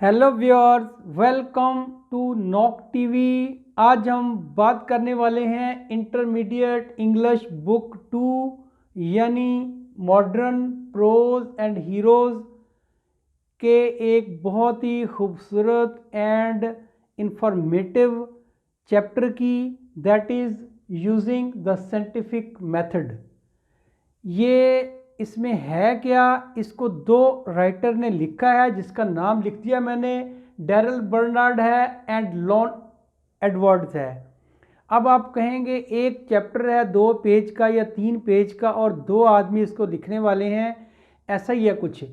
Hello viewers, welcome to knock TV. आज हम बात करने वाले हैं इंटरमीडिएट इंग्लिश बुक 2 यानी मॉडर्न प्रोज एंड हीरोज़ के एक बहुत ही खूबसूरत एंड इंफॉर्मेटिव चैप्टर की, that is using the scientific method. ये इसमें है क्या, इसको दो राइटर ने लिखा है जिसका नाम लिख दिया मैंने, डैरल बर्नार्ड है एंड लॉन एडवर्ड्स है। अब आप कहेंगे एक चैप्टर है 2 पेज का या 3 पेज का और 2 आदमी इसको लिखने वाले हैं, ऐसा ही है कुछ।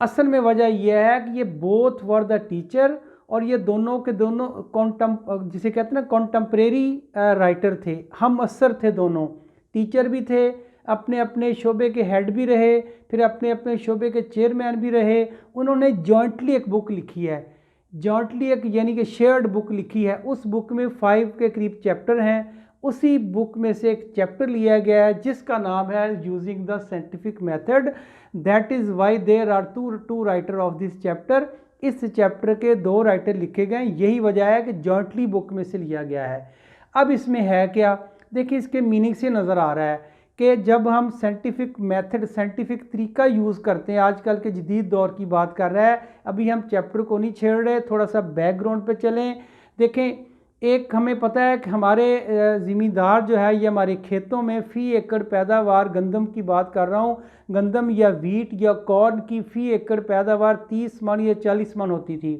असल में वजह यह है कि ये बोथ वर द टीचर और ये दोनों के दोनों जिसे कहते हैं ना कॉन्टम्परेरी राइटर थे, हम असर थे, दोनों टीचर भी थे, अपने अपने शोबे के हेड भी रहे, फिर अपने अपने शोबे के चेयरमैन भी रहे। उन्होंने जॉइंटली एक बुक लिखी है, जॉइंटली एक यानी कि शेयर्ड बुक लिखी है। उस बुक में 5 के करीब चैप्टर हैं। उसी बुक में से एक चैप्टर लिया गया है जिसका नाम है using the scientific method. That is why there are two writer of this chapter. इस चैप्टर के 2 राइटर लिखे गए, यही वजह है कि जॉइंटली बुक में से लिया गया है। अब इसमें है क्या, देखिए इसके मीनिंग से नज़र आ रहा है कि जब हम साइंटिफिक मेथड, साइंटिफिक तरीका यूज़ करते हैं, आजकल के जदीद दौर की बात कर रहा है, अभी हम चैप्टर को नहीं छेड़ रहे, थोड़ा सा बैकग्राउंड पे चलें। देखें, एक हमें पता है कि हमारे ज़मींदार जो है ये हमारे खेतों में फ़ी एकड़ पैदावार, गंदम की बात कर रहा हूँ, गंदम या वीट या कॉर्न की फ़ी एकड़ पैदावार 30 मन या 40 मन होती थी।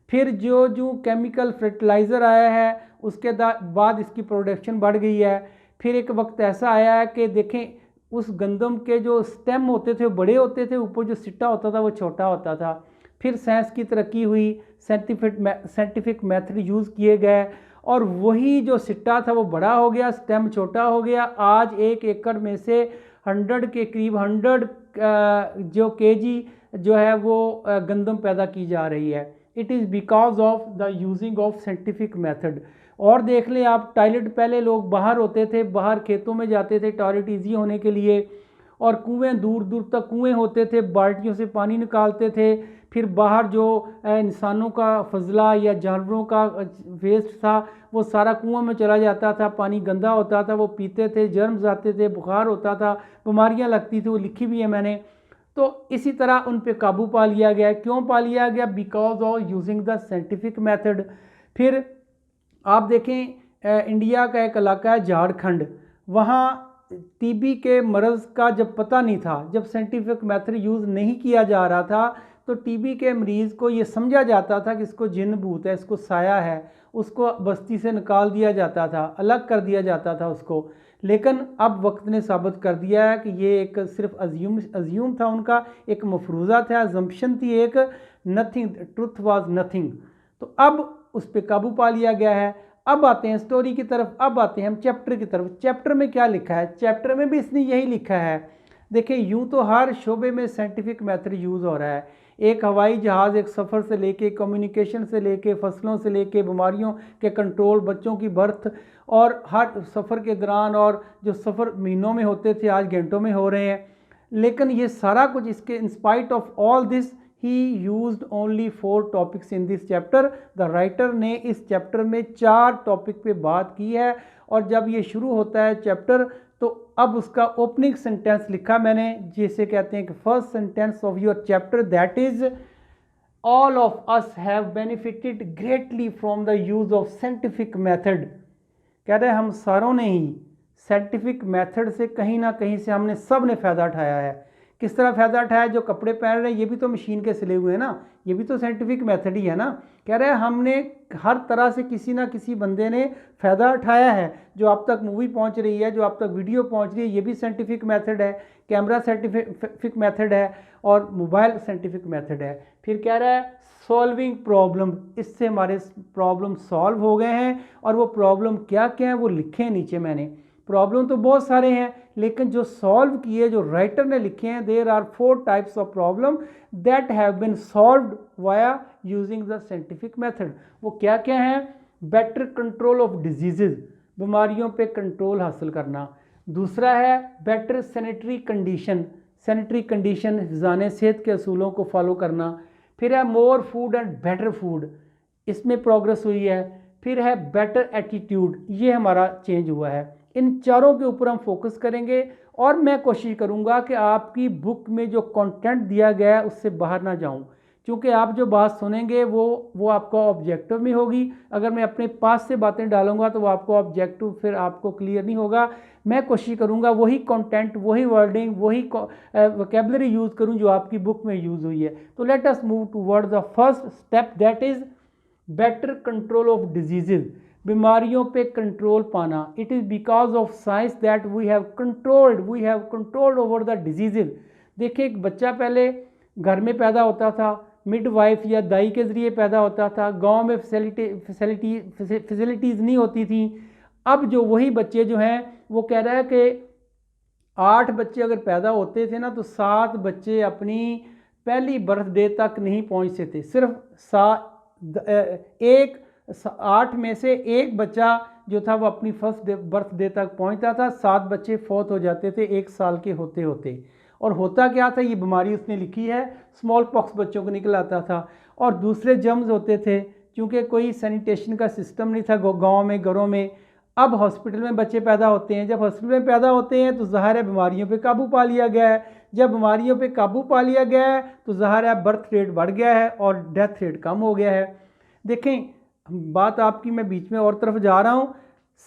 फिर जो जो केमिकल फर्टिलाइज़र आया है उसके बाद इसकी प्रोडक्शन बढ़ गई है। फिर एक वक्त ऐसा आया है कि देखें उस गंदम के जो स्टेम होते थे वो बड़े होते थे, ऊपर जो सिट्टा होता था वो छोटा होता था। फिर साइंस की तरक्की हुई, साइंटिफिक मेथड यूज़ किए गए और वही जो सिट्टा था वो बड़ा हो गया, स्टेम छोटा हो गया। आज 1 एकड़ में से 100 के करीब 100 जो केजी जो है वो गंदम पैदा की जा रही है। It is because of the using of scientific method. और देख लें आप, टॉयलेट पहले लोग बाहर होते थे, बाहर खेतों में जाते थे टॉयलेट ईजी होने के लिए, और कुएं दूर दूर तक कुएं होते थे, बाल्टियों से पानी निकालते थे। फिर बाहर जो इंसानों का फजला या जानवरों का वेस्ट था वो सारा कुआं में चला जाता था, पानी गंदा होता था, वो पीते थे, जर्म्स आते थे, बुखार होता था, बीमारियां लगती थी, वो लिखी भी है मैंने। तो इसी तरह उन पे काबू पा लिया गया। क्यों पा लिया गया? Because of using the scientific method. फिर आप देखें इंडिया का एक इलाका है झारखंड, वहाँ टीबी के मर्ज़ का जब पता नहीं था, जब साइंटिफिक मेथड यूज़ नहीं किया जा रहा था, तो टीबी के मरीज़ को ये समझा जाता था कि इसको जिन भूत है, इसको साया है, उसको बस्ती से निकाल दिया जाता था, अलग कर दिया जाता था उसको। लेकिन अब वक्त ने साबित कर दिया है कि ये एक सिर्फ अज्यूम था उनका, एक मफरूज़ा था, अजम्पशन थी एक, नथिंग, ट्रुथ वाज नथिंग। तो अब उस पर काबू पा लिया गया है। अब आते हैं स्टोरी की तरफ, अब आते हैं हम चैप्टर की तरफ। चैप्टर में क्या लिखा है? चैप्टर में भी इसने यही लिखा है। देखिए, यूं तो हर शोबे में साइंटिफिक मेथड यूज़ हो रहा है। एक हवाई जहाज़ एक सफ़र से लेके, कम्युनिकेशन से लेके, फसलों से लेके, बीमारियों के कंट्रोल, बच्चों की बर्थ, और हर सफ़र के दौरान, और जो सफ़र महीनों में होते थे आज घंटों में हो रहे हैं। लेकिन ये सारा कुछ इसके in spite of all this he used only 4 topics in this chapter. The writer ने इस चैप्टर में 4 टॉपिक पे बात की है। और जब ये शुरू होता है चैप्टर, तो अब उसका ओपनिंग सेंटेंस लिखा मैंने, जिसे कहते हैं कि first sentence of your chapter, that is all of us have benefited greatly from the use of scientific method. कह रहे हैं हम सारों ने ही साइंटिफिक मेथड से कहीं ना कहीं से हमने सब ने फ़ायदा उठाया है। किस तरह फ़ायदा उठाया? जो कपड़े पहन रहे हैं ये भी तो मशीन के सिले हुए हैं ना, ये भी तो साइंटिफिक मेथड ही है ना। कह रहे हैं हमने हर तरह से किसी ना किसी बंदे ने फ़ायदा उठाया है। जो अब तक मूवी पहुंच रही है, जो अब तक वीडियो पहुंच रही है, ये भी साइंटिफिक मेथड है, कैमरा साइंटिफिक मेथड है, और मोबाइल साइंटिफिक मेथड है। फिर कह रहा है सॉल्विंग प्रॉब्लम, इससे हमारे प्रॉब्लम सॉल्व हो गए हैं। और वो प्रॉब्लम क्या क्या है वो लिखे हैं नीचे मैंने। प्रॉब्लम तो बहुत सारे हैं, लेकिन जो सॉल्व किए, जो राइटर ने लिखे हैं, there are 4 types of problem that have been solved via using the scientific method. वो क्या क्या हैं? बेटर कंट्रोल ऑफ डिजीजेज, बीमारियों पे कंट्रोल हासिल करना। दूसरा है better sanitary condition, sanitary condition, हिफ़्ज़ाने सेहत के असूलों को फॉलो करना। फिर है more food and better food, इसमें प्रोग्रेस हुई है। फिर है बेटर एटीट्यूड, ये हमारा चेंज हुआ है। इन चारों के ऊपर हम फोकस करेंगे और मैं कोशिश करूंगा कि आपकी बुक में जो कंटेंट दिया गया है उससे बाहर ना जाऊं, क्योंकि आप जो बात सुनेंगे वो आपका ऑब्जेक्टिव में होगी। अगर मैं अपने पास से बातें डालूंगा तो वो आपको ऑब्जेक्टिव फिर आपको क्लियर नहीं होगा। मैं कोशिश करूंगा वही कंटेंट, वही वर्डिंग, वही वोकैबुलरी यूज़ करूं जो आपकी बुक में यूज़ हुई है। तो let us move toward the first step, that is better control of diseases, बीमारियों पे कंट्रोल पाना। It is because of science that we have controlled over the diseases. देखिए, एक बच्चा पहले घर में पैदा होता था, मिडवाइफ या दाई के ज़रिए पैदा होता था, गांव में फैसिलिटीज़ नहीं होती थी। अब जो वही बच्चे जो हैं वो कह रहा है कि 8 बच्चे अगर पैदा होते थे ना तो 7 बच्चे अपनी पहली बर्थडे तक नहीं पहुंचते थे। सिर्फ 8 में से एक बच्चा जो था वो अपनी फर्स्ट बर्थडे तक पहुंचता था, 7 बच्चे फौत हो जाते थे 1 साल के होते होते। और होता क्या था, ये बीमारी उसने लिखी है, स्मॉल पॉक्स बच्चों को निकल आता था। और दूसरे जर्म्स होते थे, क्योंकि कोई सैनिटेशन का सिस्टम नहीं था गांव में, घरों में। अब हॉस्पिटल में बच्चे पैदा होते हैं, जब हॉस्पिटल में पैदा होते हैं तो ज़ाहिर है बीमारियों पे काबू पा लिया गया है। जब बीमारियों पे काबू पा लिया गया है तो ज़ाहिर है बर्थ रेट बढ़ गया है और डेथ रेट कम हो गया है। देखें, बात आपकी मैं बीच में और तरफ जा रहा हूँ।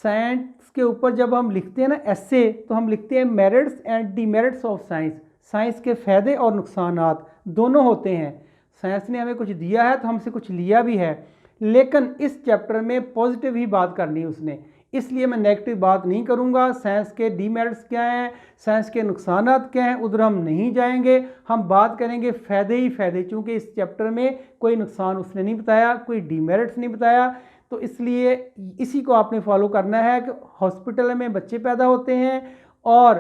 साइंस के ऊपर जब हम लिखते हैं ना एस्से, तो हम लिखते हैं merits and demerits of science. Science के फ़ायदे और नुकसानात दोनों होते हैं। साइंस ने हमें कुछ दिया है तो हमसे कुछ लिया भी है, लेकिन इस चैप्टर में पॉजिटिव ही बात करनी है उसने, इसलिए मैं नेगेटिव बात नहीं करूंगा। साइंस के डीमेरिट्स क्या हैं, साइंस के नुकसानात क्या हैं, उधर हम नहीं जाएंगे। हम बात करेंगे फ़ायदे ही फ़ायदे, क्योंकि इस चैप्टर में कोई नुकसान उसने नहीं बताया, कोई डीमेरिट्स नहीं बताया। तो इसलिए इसी को आपने फॉलो करना है कि हॉस्पिटल में बच्चे पैदा होते हैं और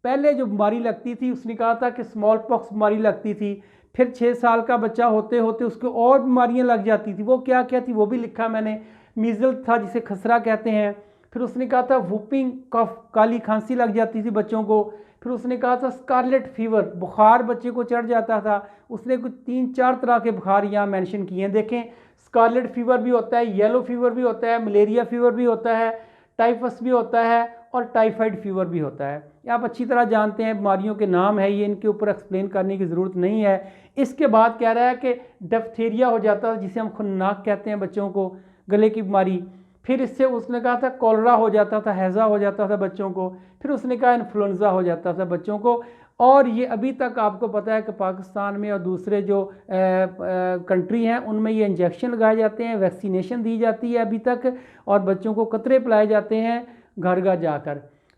पहले जो बीमारी लगती थी उसने कहा था कि स्मॉल पॉक्स बीमारी लगती थी। फिर 6 साल का बच्चा होते होते उसको और बीमारियां लग जाती थी। वो क्या क्या थी वो भी लिखा मैंने। मीजल था जिसे खसरा कहते हैं। फिर उसने कहा था वुपिंग कफ, काली खांसी लग जाती थी बच्चों को। फिर उसने कहा था स्कारलेट फीवर, बुखार बच्चे को चढ़ जाता था। उसने कुछ 3-4 तरह के बुखार यहाँ मेंशन किए हैं। देखें, स्कारलेट फीवर भी होता है, येलो फीवर भी होता है, मलेरिया फीवर भी होता है, टाइफस भी होता है और टाइफाइड फीवर भी होता है। ये आप अच्छी तरह जानते हैं, बीमारियों के नाम है ये, इनके ऊपर एक्सप्लेन करने की ज़रूरत नहीं है। इसके बाद कह रहा है कि डिप्थीरिया हो जाता है, जिसे हम खुन्नाक कहते हैं बच्चों को, गले की बीमारी। फिर इससे उसने कहा था कॉलरा हो जाता था, हैज़ा हो जाता था बच्चों को। फिर उसने कहा इन्फ्लुएंजा हो जाता था बच्चों को। और ये अभी तक आपको पता है कि पाकिस्तान में और दूसरे जो कंट्री हैं उनमें ये इंजेक्शन लगाए जाते हैं, वैक्सीनेशन दी जाती है अभी तक, और बच्चों को कतरे पिलाए जाते हैं घर घर जाकर।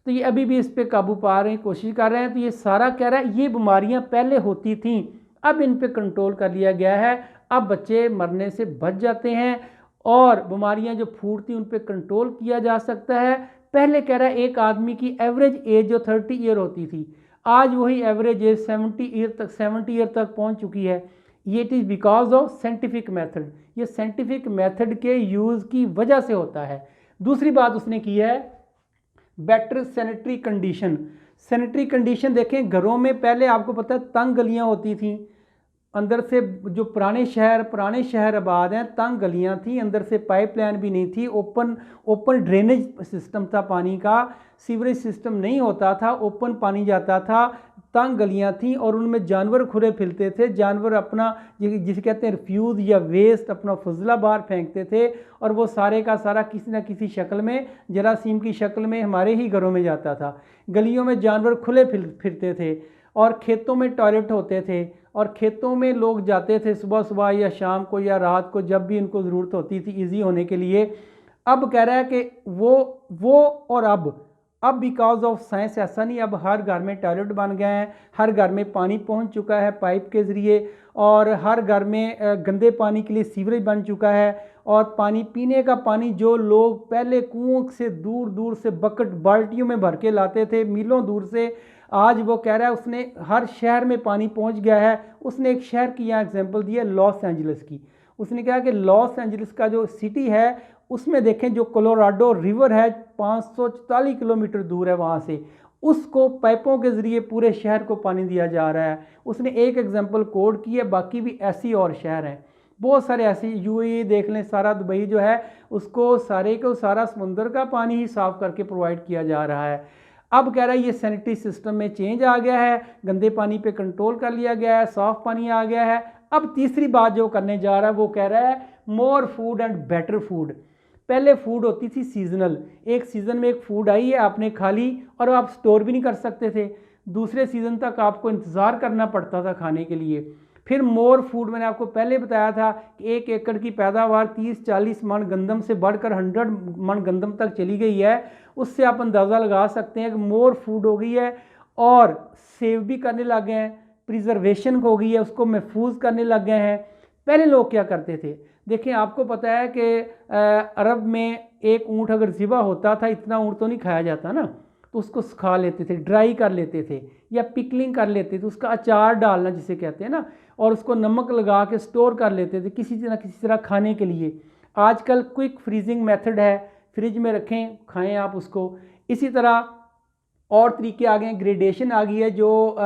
तो ये अभी भी इस पर काबू पा रहे हैं, कोशिश कर रहे हैं। तो ये सारा कह रहा है ये बीमारियां पहले होती थीं, अब इन पे कंट्रोल कर लिया गया है, अब बच्चे मरने से बच जाते हैं और बीमारियां जो फूटती उन पे कंट्रोल किया जा सकता है। पहले कह रहा है एक आदमी की एवरेज एज जो 30 ईयर होती थी, आज वही एवरेज एज 70 ईयर तक पहुंच चुकी है। ये it is because of scientific method, ये साइंटिफिक मेथड के यूज़ की वजह से होता है। दूसरी बात उसने की है better sanitary condition. Sanitary condition देखें, घरों में पहले आपको पता है तंग गलियां होती थी, अंदर से जो पुराने शहर आबाद हैं, तंग गलियां थी, अंदर से पाइपलाइन भी नहीं थी, ओपन ड्रेनेज सिस्टम था पानी का, सीवरेज सिस्टम नहीं होता था, ओपन पानी जाता था, तंग गलियां थी और उनमें जानवर खुले फिरते थे। जानवर अपना जिसे कहते हैं रिफ्यूज़ या वेस्ट, अपना फजला बाहर फेंकते थे और वो सारे का सारा किसी न किसी शक्ल में, जरासीम की शक्ल में हमारे ही घरों में जाता था। गलियों में जानवर खुले फिरते थे और खेतों में टॉयलेट होते थे और खेतों में लोग जाते थे सुबह सुबह या शाम को या रात को, जब भी उनको ज़रूरत होती थी ईजी होने के लिए। अब कह रहा है कि वो और अब बिकॉज ऑफ साइंस ऐसा नहीं, अब हर घर में टॉयलेट बन गए हैं, हर घर में पानी पहुंच चुका है पाइप के ज़रिए, और हर घर में गंदे पानी के लिए सीवरेज बन चुका है। और पानी, पीने का पानी जो लोग पहले कुओं से दूर दूर से बकेट बाल्टियों में भर के लाते थे मीलों दूर से, आज वो कह रहा है उसने हर शहर में पानी पहुंच गया है। उसने एक शहर की यहाँ एग्जांपल दी है लॉस एंजलिस की। उसने कहा कि लॉस एंजलिस का जो सिटी है उसमें देखें जो कोलोराडो रिवर है 544 किलोमीटर दूर है वहाँ से, उसको पाइपों के ज़रिए पूरे शहर को पानी दिया जा रहा है। उसने एक एग्जांपल कोड की है, बाकी भी ऐसी और शहर हैं, बहुत सारे ऐसे। यूएई देख लें, सारा दुबई जो है उसको सारे को सारा समुंदर का पानी ही साफ़ करके प्रोवाइड किया जा रहा है। अब कह रहा है ये सैनिटरी सिस्टम में चेंज आ गया है, गंदे पानी पे कंट्रोल कर लिया गया है, साफ़ पानी आ गया है। अब तीसरी बात जो करने जा रहा है वो कह रहा है more food and better food. पहले फूड होती थी सीजनल, एक सीज़न में एक फूड आई है, आपने खा ली और आप स्टोर भी नहीं कर सकते थे, दूसरे सीज़न तक आपको इंतज़ार करना पड़ता था खाने के लिए। फिर मोर फूड, मैंने आपको पहले बताया था कि 1 एकड़ की पैदावार 30-40 मन गंदम से बढ़कर 100 मन गंदम तक चली गई है। उससे आप अंदाज़ा लगा सकते हैं कि मोर फूड हो गई है और सेव भी करने लग गए हैं, प्रिजर्वेशन हो गई है, उसको महफूज करने लग गए हैं। पहले लोग क्या करते थे, देखिए आपको पता है कि अरब में एक ऊँट अगर ज़िबा होता था, इतना ऊँट तो नहीं खाया जाता ना, तो उसको सुखा लेते थे, ड्राई कर लेते थे या पिकलिंग कर लेते थे, उसका अचार डालना जिसे कहते हैं ना, और उसको नमक लगा के स्टोर कर लेते थे किसी तरह खाने के लिए। आजकल क्विक फ्रीजिंग मेथड है, फ्रिज में रखें खाएं आप उसको। इसी तरह और तरीके आ गए हैं, ग्रेडेशन आ गई है, जो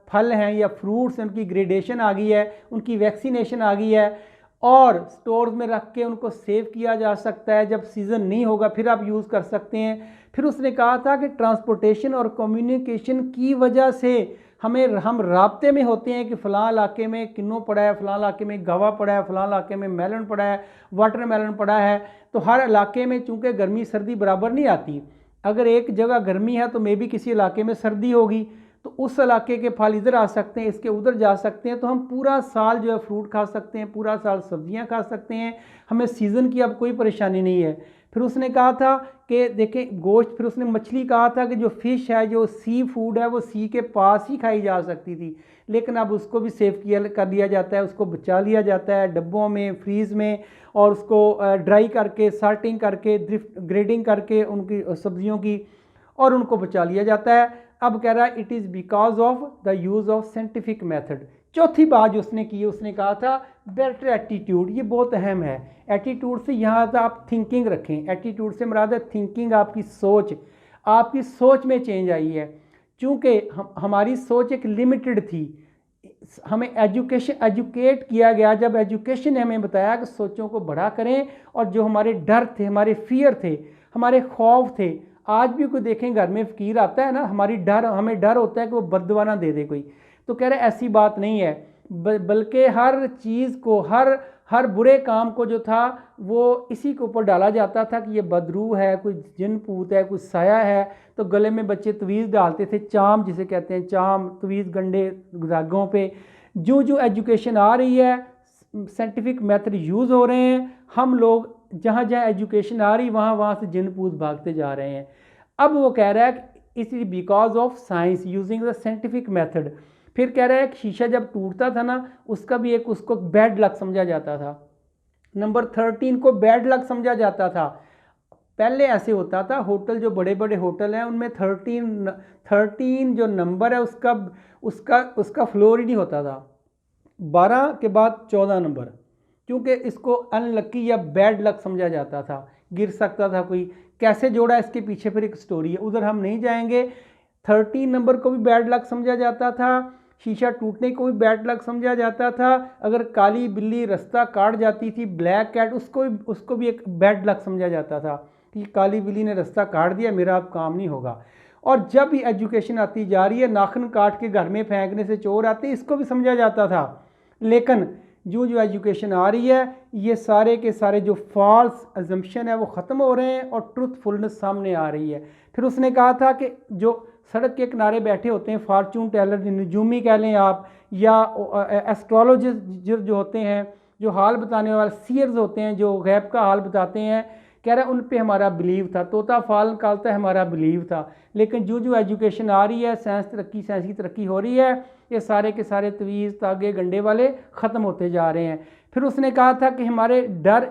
फल हैं या फ्रूट्स हैं उनकी ग्रेडेशन आ गई है, उनकी वैक्सीनेशन आ गई है और स्टोर्स में रख के उनको सेव किया जा सकता है। जब सीज़न नहीं होगा फिर आप यूज़ कर सकते हैं। फिर उसने कहा था कि ट्रांसपोर्टेशन और कम्युनिकेशन की वजह से हम राब्ते में होते हैं कि फ़लाँ इलाके में किन्नू पड़ा है, फ़लाँ इलाके में गवा पड़ा है, फ़लाँ इलाके में मेलन पड़ा है, वाटरमेलन पड़ा है। तो हर इलाके में चूँकि गर्मी सर्दी बराबर नहीं आती, अगर एक जगह गर्मी है तो मे भी किसी इलाके में सर्दी होगी, तो उस इलाके के फल इधर आ सकते हैं, इसके उधर जा सकते हैं। तो हम पूरा साल जो है फ्रूट खा सकते हैं, पूरा साल सब्जियां खा सकते हैं, हमें सीज़न की अब कोई परेशानी नहीं है। फिर उसने कहा था कि देखें गोश्त, फिर उसने मछली कहा था कि जो फ़िश है, जो सी फूड है, वो सी के पास ही खाई जा सकती थी, लेकिन अब उसको भी सेव कर दिया जाता है, उसको बचा लिया जाता है डब्बों में, फ्रीज़ में, और उसको ड्राई करके, साल्टिंग करके, ग्रेडिंग करके उनकी सब्जियों की, और उनको बचा लिया जाता है। अब कह रहा है it is because of the use of scientific method. चौथी बात जो उसने की, उसने कहा था बेटर एटीट्यूड। ये बहुत अहम है। एटीट्यूड से यहाँ तक आप थिंकिंग रखें, एटीट्यूड से मुराद है थिंकिंग, आपकी सोच, आपकी सोच में चेंज आई है। चूँकि हमारी सोच एक लिमिटेड थी, हमें एजुकेट किया गया। जब एजुकेशन ने हमें बताया कि सोचों को बड़ा करें, और जो हमारे डर थे, हमारे फियर थे, हमारे खौफ थे, आज भी कोई देखें घर में फ़कीर आता है ना, हमें डर होता है कि वो बद्दुआ ना दे दे कोई। तो कह रहे ऐसी बात नहीं है, बल्कि हर चीज़ को, हर बुरे काम को जो था वो इसी के ऊपर डाला जाता था कि ये बदरू है, कोई जिन पूत है, कोई साया है। तो गले में बच्चे तवीज़ डालते थे, चाम जिसे कहते हैं, चाम तवीज़ गंडे धागों पे। जो एजुकेशन आ रही है, साइंटिफिक मेथड यूज़ हो रहे हैं, हम लोग जहाँ जहाँ एजुकेशन आ रही वहाँ से जिन पूत भागते जा रहे हैं। अब वो कह रहा है कि it is because of science using the scientific method. फिर कह रहा है कि शीशा जब टूटता था ना, उसका भी उसको बैड लक समझा जाता था। नंबर 13 को बैड लक समझा जाता था। पहले ऐसे होता था, होटल जो बड़े बड़े होटल हैं उनमें 13 जो नंबर है उसका फ्लोर ही नहीं होता था, 12 के बाद 14 नंबर, क्योंकि इसको अनलकी या बैड लक समझा जाता था, गिर सकता था कोई। कैसे जोड़ा, इसके पीछे फिर एक स्टोरी है, उधर हम नहीं जाएंगे। 13 नंबर को भी बैड लक समझा जाता था, शीशा टूटने को भी बैड लक समझा जाता था। अगर काली बिल्ली रास्ता काट जाती थी, ब्लैक कैट, उसको भी एक बैड लक समझा जाता था कि काली बिल्ली ने रास्ता काट दिया, मेरा अब काम नहीं होगा। और जब भी एजुकेशन आती जा रही है, नाखून काट के घर में फेंकने से चोर आते, इसको भी समझा जाता था। लेकिन जो एजुकेशन आ रही है, ये सारे के सारे जो फॉल्स अजम्पशन है वो ख़त्म हो रहे हैं और ट्रूथफुलनेस सामने आ रही है। फिर उसने कहा था कि जो सड़क के किनारे बैठे होते हैं, फॉर्चून टेलर, नजूमी कह लें आप, या एस्ट्रोलॉजर जो होते हैं, जो हाल बताने वाले सीयर्स होते हैं, जो गैब का हाल बताते हैं, कह रहा है उन पे हमारा बिलीव था, तोता फाल निकालता है, हमारा बिलीव था। लेकिन जो एजुकेशन आ रही है, साइंस की तरक्की हो रही है, ये सारे के सारे तवीज़ तागे गंडे वाले ख़त्म होते जा रहे हैं। फिर उसने कहा था कि हमारे डर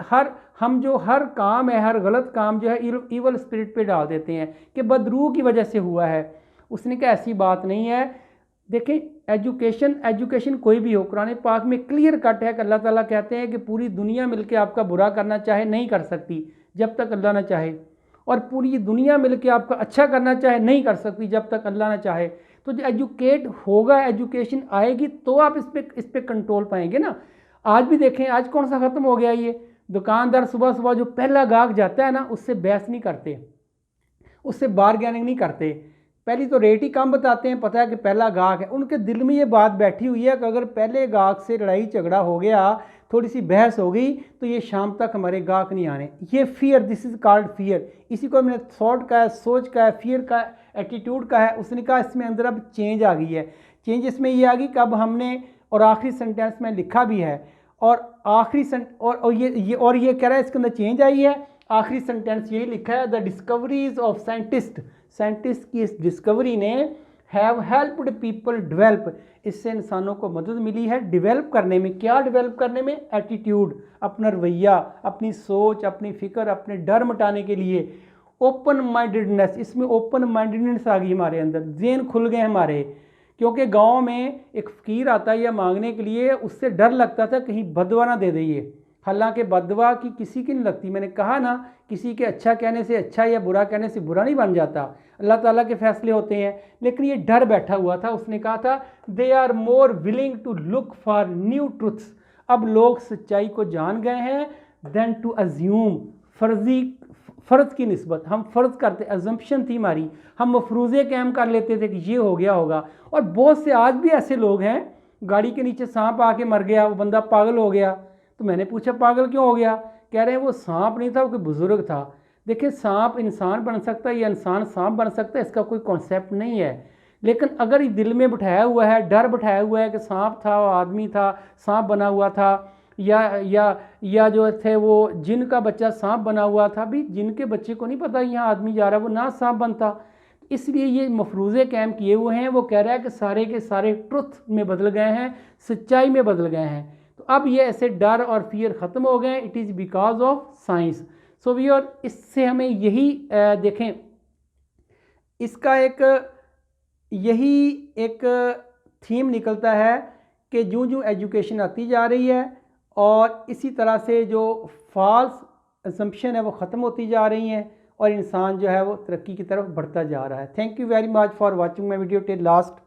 हर काम है, हर गलत काम जो है इवल स्पिरिट पे डाल देते हैं कि बदरूह की वजह से हुआ है। उसने कहा ऐसी बात नहीं है। देखें, एजुकेशन कोई भी हो, कुरान पाक में क्लियर कट है कि अल्लाह ताला कहते हैं कि पूरी दुनिया मिलकर आपका बुरा करना चाहे नहीं कर सकती जब तक अल्लाह ना चाहे। और पूरी दुनिया मिलकर आपका अच्छा करना चाहे नहीं कर सकती जब तक अल्लाह ना चाहे। तो जो एजुकेट होगा, एजुकेशन आएगी तो आप इस पे कंट्रोल पाएंगे ना। आज भी देखें, आज कौन सा ख़त्म हो गया ये, दुकानदार सुबह सुबह जो पहला गाहक जाता है ना, उससे बहस नहीं करते, उससे बारगेनिंग नहीं करते, पहली तो रेट ही कम बताते हैं, पता है कि पहला गाहक है। उनके दिल में ये बात बैठी हुई है कि अगर पहले गाहक से लड़ाई झगड़ा हो गया, थोड़ी सी बहस हो गई, तो ये शाम तक हमारे गाहक नहीं आने। ये fear, this is called fear. इसी को मैंने थॉट का है, सोच का है, फियर का, एटीट्यूड का है। उसने कहा इसमें अंदर अब चेंज आ गई है। चेंज इसमें ये आ गई कि अब हमने, और आखिरी सेंटेंस में लिखा भी है, और आखिरी और ये कह रहा है इसके अंदर चेंज आई है। आखिरी सेंटेंस यही लिखा है, द डिस्कवरीज ऑफ साइंटिस्ट की इस डिस्कवरी ने हैव हेल्प्ड पीपल डेवलप, इससे इंसानों को मदद मिली है डेवलप करने में। क्या डेवलप करने में? एटीट्यूड, अपना रवैया, अपनी सोच, अपनी फिक्र, अपने डर मिटाने के लिए। ओपन माइंडेडनेस, इसमें ओपन माइंडेडनेस आ गई हमारे अंदर, ज़हन खुल गए हमारे। क्योंकि गांव में एक फ़कीर आता है या मांगने के लिए, उससे डर लगता था कहीं बदवा ना दे दे। हालांकि बदवा की किसी की नहीं लगती। मैंने कहा ना, किसी के अच्छा कहने से अच्छा या बुरा कहने से बुरा नहीं बन जाता, अल्लाह ताला के फैसले होते हैं। लेकिन ये डर बैठा हुआ था। उसने कहा था, they are more willing to look for new truths. अब लोग सच्चाई को जान गए हैं, देन टू अज्यूम, फ़र्ज़ की निस्बत, हम फ़र्ज़ करते, अजम्पशन थी हमारी, हम मफरूज़े कायम कर लेते थे कि ये हो गया होगा। और बहुत से आज भी ऐसे लोग हैं, गाड़ी के नीचे सांप आके मर गया, वो बंदा पागल हो गया। तो मैंने पूछा पागल क्यों हो गया? कह रहे हैं वो सांप नहीं था, वो कोई बुज़ुर्ग था। देखिए, सांप इंसान बन सकता है या इंसान सांप बन सकता है, इसका कोई कॉन्सेप्ट नहीं है। लेकिन अगर ये दिल में बिठाया हुआ है, डर बिठाया हुआ है कि सांप था, वो आदमी था, सांप बना हुआ था, या जो थे वो जिन का बच्चा सांप बना हुआ था, भी जिन के बच्चे को नहीं पता यहाँ आदमी जा रहा है, वो ना सांप बनता। इसलिए ये मफरूज़े कायम किए हुए हैं। वो कह रहा है कि सारे के सारे ट्रुथ में बदल गए हैं, सच्चाई में बदल गए हैं। तो अब ये ऐसे डर और फियर ख़त्म हो गए। It is because of science. So viewer, इससे हमें यही देखें, इसका यही एक थीम निकलता है कि जो जो एजुकेशन आती जा रही है, और इसी तरह से जो फॉल्स असम्पशन है वो ख़त्म होती जा रही हैं, और इंसान जो है वो तरक्की की तरफ बढ़ता जा रहा है। Thank you very much for watching my video till last.